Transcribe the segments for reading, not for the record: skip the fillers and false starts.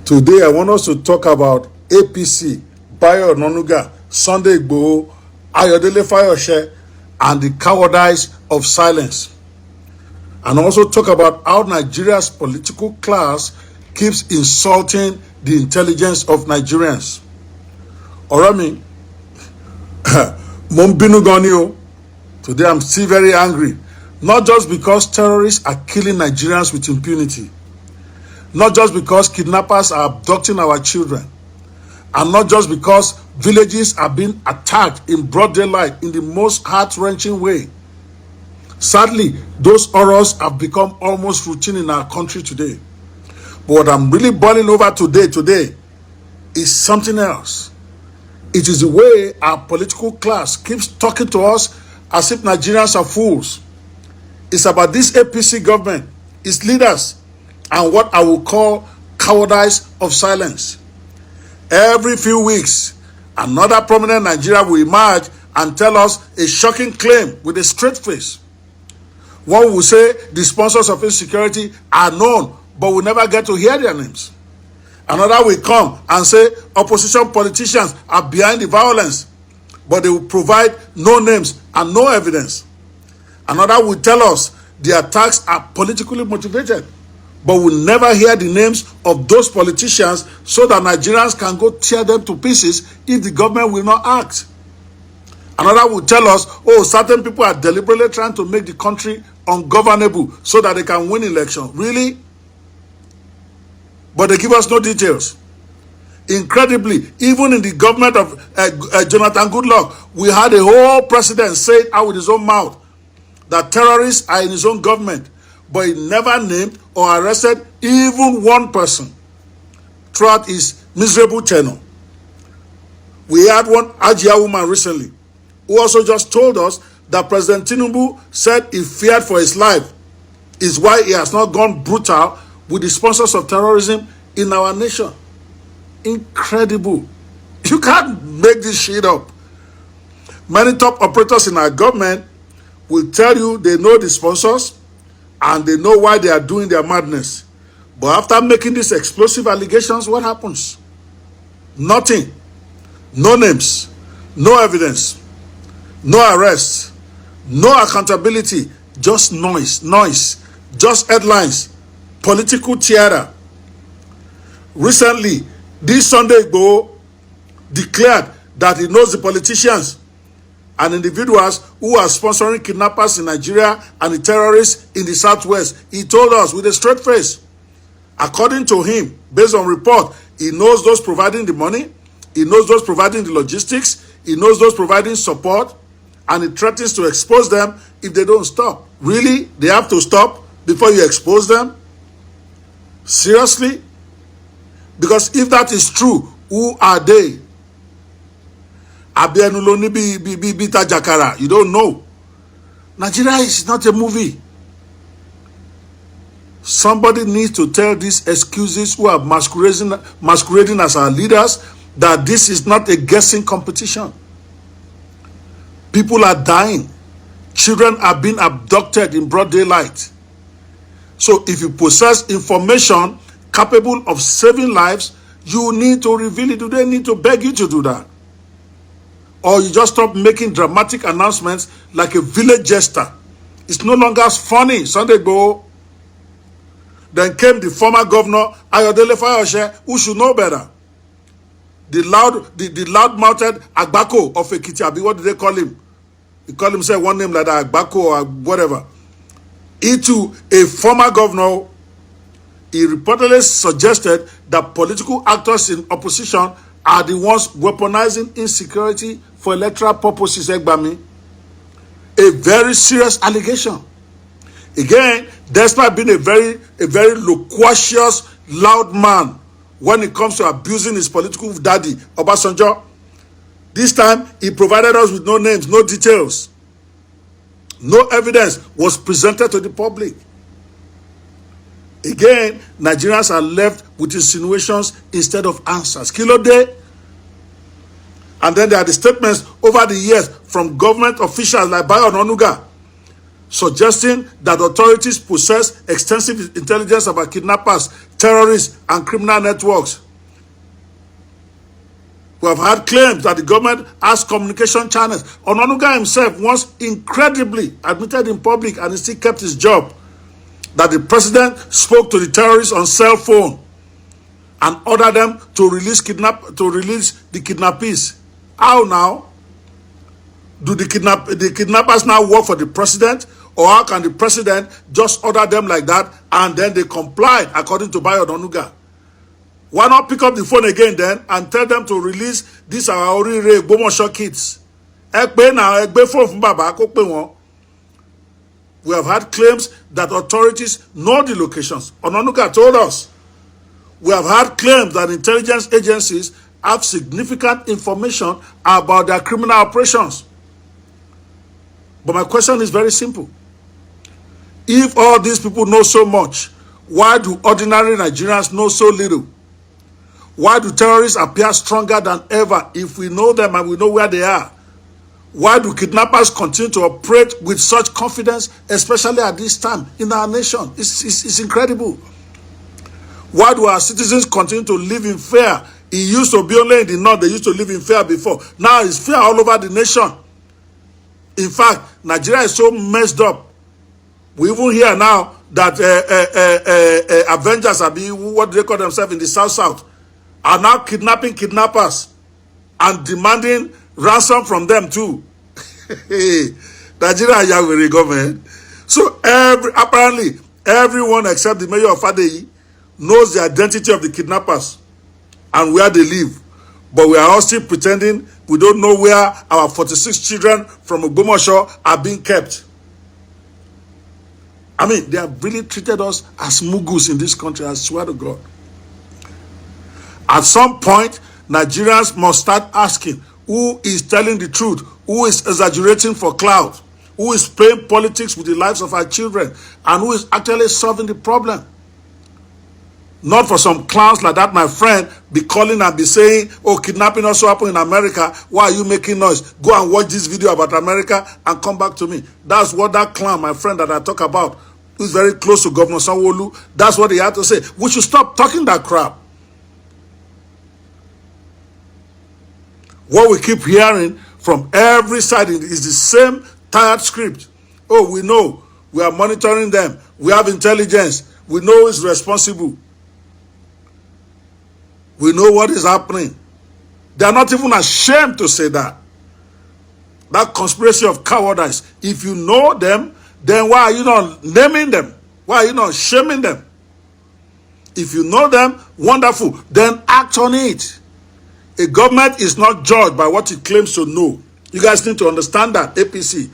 Today, I want us to talk about APC, Bayo Onanuga, Sunday Igboho, Ayodele Fayose, and the cowardice of silence. And also talk about how Nigeria's political class keeps insulting the intelligence of Nigerians. Orami, Mombinu Gonio, today I'm still very angry. Not just because terrorists are killing Nigerians with impunity. Not just because kidnappers are abducting our children. And not just because villages are being attacked in broad daylight in the most heart-wrenching way. Sadly, those horrors have become almost routine in our country today. But what I'm really boiling over today is something else. It is the way our political class keeps talking to us as if Nigerians are fools. It's about this APC government, its leaders, and what I will call cowardice of silence. Every few weeks, another prominent Nigerian will emerge and tell us a shocking claim with a straight face. One will say the sponsors of insecurity are known, but we never get to hear their names. Another will come and say opposition politicians are behind the violence, but they will provide no names and no evidence. Another will tell us the attacks are politically motivated, but we'll never hear the names of those politicians so that Nigerians can go tear them to pieces if the government will not act. Another will tell us, oh, certain people are deliberately trying to make the country ungovernable so that they can win election. Really? But they give us no details. Incredibly, even in the government of Jonathan Goodluck, we had a whole president say it out with his own mouth that terrorists are in his own government, but he never named or arrested even one person throughout his miserable tenure. We had one Ajia woman recently who also just told us that President Tinubu said he feared for his life is why he has not gone brutal with the sponsors of terrorism in our nation. Incredible. You can't make this shit up. Many top operators in our government will tell you they know the sponsors and they know why they are doing their madness. But after making these explosive allegations, what happens? Nothing. No names. No evidence. No arrests. No accountability. Just noise. Just headlines. Political theater. Recently, this Sunday Igboho declared that he knows the politicians and individuals who are sponsoring kidnappers in Nigeria and the terrorists in the southwest. He told us with a straight face. According to him, based on report, he knows those providing the money, he knows those providing the logistics, he knows those providing support, and he threatens to expose them if they don't stop. Really? They have to stop before you expose them? Seriously? Because if that is true, who are they? You don't know. Nigeria is not a movie. Somebody needs to tell these excuses who are masquerading as our leaders that this is not a guessing competition. People are dying. Children are being abducted in broad daylight. So if you possess information capable of saving lives, you need to reveal it. Do they need to beg you to do that? Or you just stop making dramatic announcements like a village jester? It's no longer as funny. Sunday Igboho. Then came the former governor, Ayodele Fayose, who should know better. The loud-mouthed Agbako of Ekiti. What do they call him? He call himself one name like that, Agbako or whatever. He too, a former governor, he reportedly suggested that political actors in opposition are the ones weaponizing insecurity for electoral purposes, Egbami. A very serious allegation. Again, despite being a very loquacious, loud man when it comes to abusing his political daddy, Obasanjo, this time he provided us with no names, no details. No evidence was presented to the public. Again, Nigerians are left with insinuations instead of answers. Kilo day. And then there are the statements over the years from government officials like Bayo Onanuga suggesting that authorities possess extensive intelligence about kidnappers terrorists and criminal networks. We have had claims that the government has communication channels. Onanuga himself once incredibly admitted in public, and he still kept his job, that the president spoke to the terrorists on cell phone and ordered them to release the kidnappees. How now? Do the kidnappers now work for the president? Or how can the president just order them like that and then they comply according to Bayo Onanuga? Why not pick up the phone again then and tell them to release these our Orire Igboho kids? We have had claims that authorities know the locations. Onanuga told us. We have had claims that intelligence agencies have significant information about their criminal operations. But my question is very simple. If all these people know so much, why do ordinary Nigerians know so little? Why do terrorists appear stronger than ever if we know them and we know where they are? Why do kidnappers continue to operate with such confidence, especially at this time in our nation? It's incredible. Why do our citizens continue to live in fear? It used to be only in the north. They used to live in fear before. Now it's fear all over the nation. In fact, Nigeria is so messed up. We even hear now that Avengers, what do they call themselves in the South, are now kidnapping kidnappers and demanding ransom from them too. Nigeria Yahweh government. So apparently everyone except the mayor of Adeyi knows the identity of the kidnappers and where they live. But we are all still pretending we don't know where our 46 children from Igboho are being kept. I mean, they have really treated us as mugus in this country, I swear to God. At some point, Nigerians must start asking, who is telling the truth? Who is exaggerating for clout? Who is playing politics with the lives of our children? And who is actually solving the problem? Not for some clowns like that, my friend, be calling and be saying, oh, kidnapping also happened in America. Why are you making noise? Go and watch this video about America and come back to me. That's what that clown, my friend, that I talk about, who's very close to Governor Sanwo-Olu, that's what he had to say. We should stop talking that crap. What we keep hearing from every side is the same tired script. Oh, we know. We are monitoring them. We have intelligence. We know it's responsible. We know what is happening. They are not even ashamed to say that. That conspiracy of cowardice. If you know them, then why are you not naming them? Why are you not shaming them? If you know them, wonderful. Then act on it. A government is not judged by what it claims to know. You guys need to understand that, APC.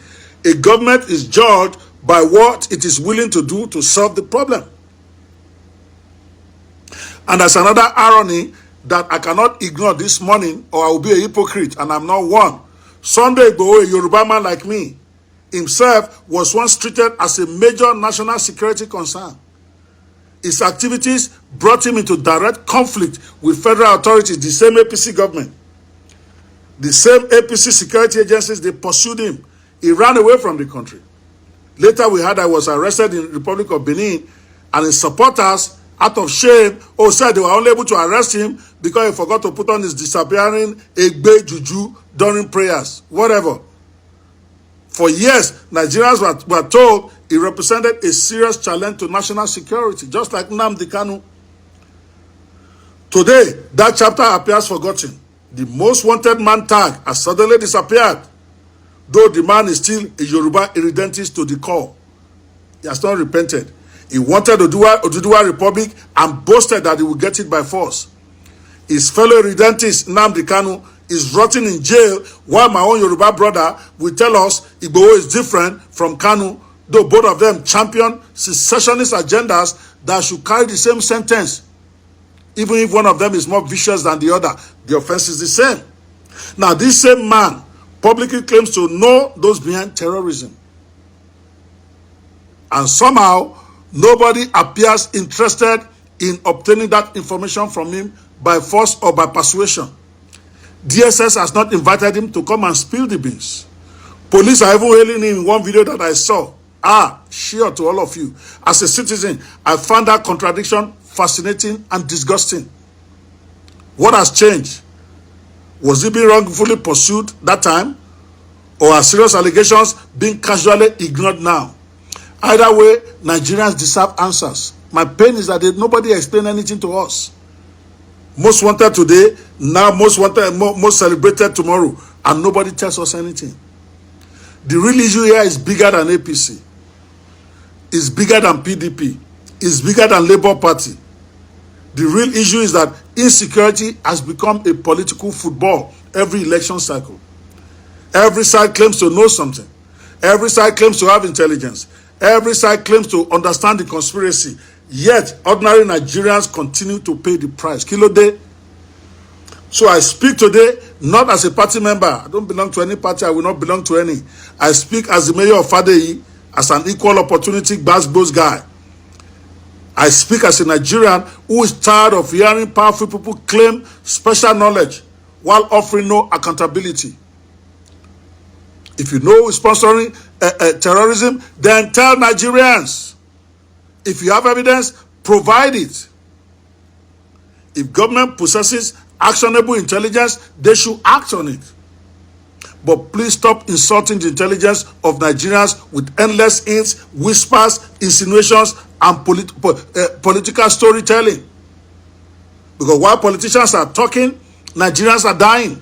A government is judged by what it is willing to do to solve the problem. And there's another irony that I cannot ignore this morning, or I will be a hypocrite, and I'm not one. Sunday Igboho, a Yoruba man like me, himself was once treated as a major national security concern. His activities brought him into direct conflict with federal authorities, the same APC government. The same APC security agencies, they pursued him. He ran away from the country. Later we heard I was arrested in the Republic of Benin, and his supporters, out of shame, said they were only able to arrest him because he forgot to put on his disappearing Egbe Juju during prayers. Whatever. For years, Nigerians were told he represented a serious challenge to national security, just like Nnamdi Kanu. Today, that chapter appears forgotten. The most wanted man tag has suddenly disappeared, though the man is still a Yoruba irredentist to the core. He has not repented. He wanted Oduduwa Republic and boasted that he would get it by force. His fellow irredentist, Nnamdi Kanu, is rotting in jail, while my own Yoruba brother will tell us Igboho is different from Kanu, though both of them champion secessionist agendas that should carry the same sentence. Even if one of them is more vicious than the other, the offense is the same. Now, this same man publicly claims to know those behind terrorism. And somehow, nobody appears interested in obtaining that information from him by force or by persuasion. DSS has not invited him to come and spill the beans. Police are even hailing him in one video that I saw. Sure to all of you. As a citizen, I found that contradiction fascinating, and disgusting. What has changed? Was he being wrongfully pursued that time? Or are serious allegations being casually ignored now? Either way, Nigerians deserve answers. My pain is that nobody explained anything to us. Most wanted today, now most wanted, most celebrated tomorrow, and nobody tells us anything. The real issue here is bigger than APC. It's bigger than PDP. It's bigger than Labour Party. The real issue is that insecurity has become a political football every election cycle. Every side claims to know something. Every side claims to have intelligence. Every side claims to understand the conspiracy. Yet, ordinary Nigerians continue to pay the price. Kilo day. So I speak today not as a party member. I don't belong to any party. I will not belong to any. I speak as the mayor of Fadeyi, as an equal opportunity gbas guy. I speak as a Nigerian who is tired of hearing powerful people claim special knowledge while offering no accountability. If you know who is sponsoring terrorism, then tell Nigerians. If you have evidence, provide it. If government possesses actionable intelligence, they should act on it. But please stop insulting the intelligence of Nigerians with endless hints, whispers, insinuations, and political storytelling. Because while politicians are talking, Nigerians are dying.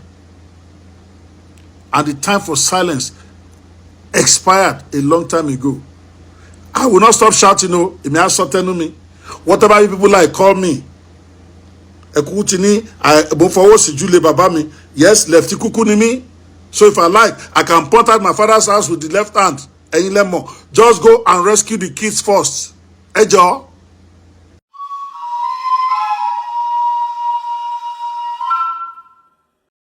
And the time for silence expired a long time ago. I will not stop shouting, no, it may have something to me. Whatever you people like, call me. Yes, lefty kuku ni me. So if I like, I can point at my father's house with the left hand. Just go and rescue the kids first. Ejo.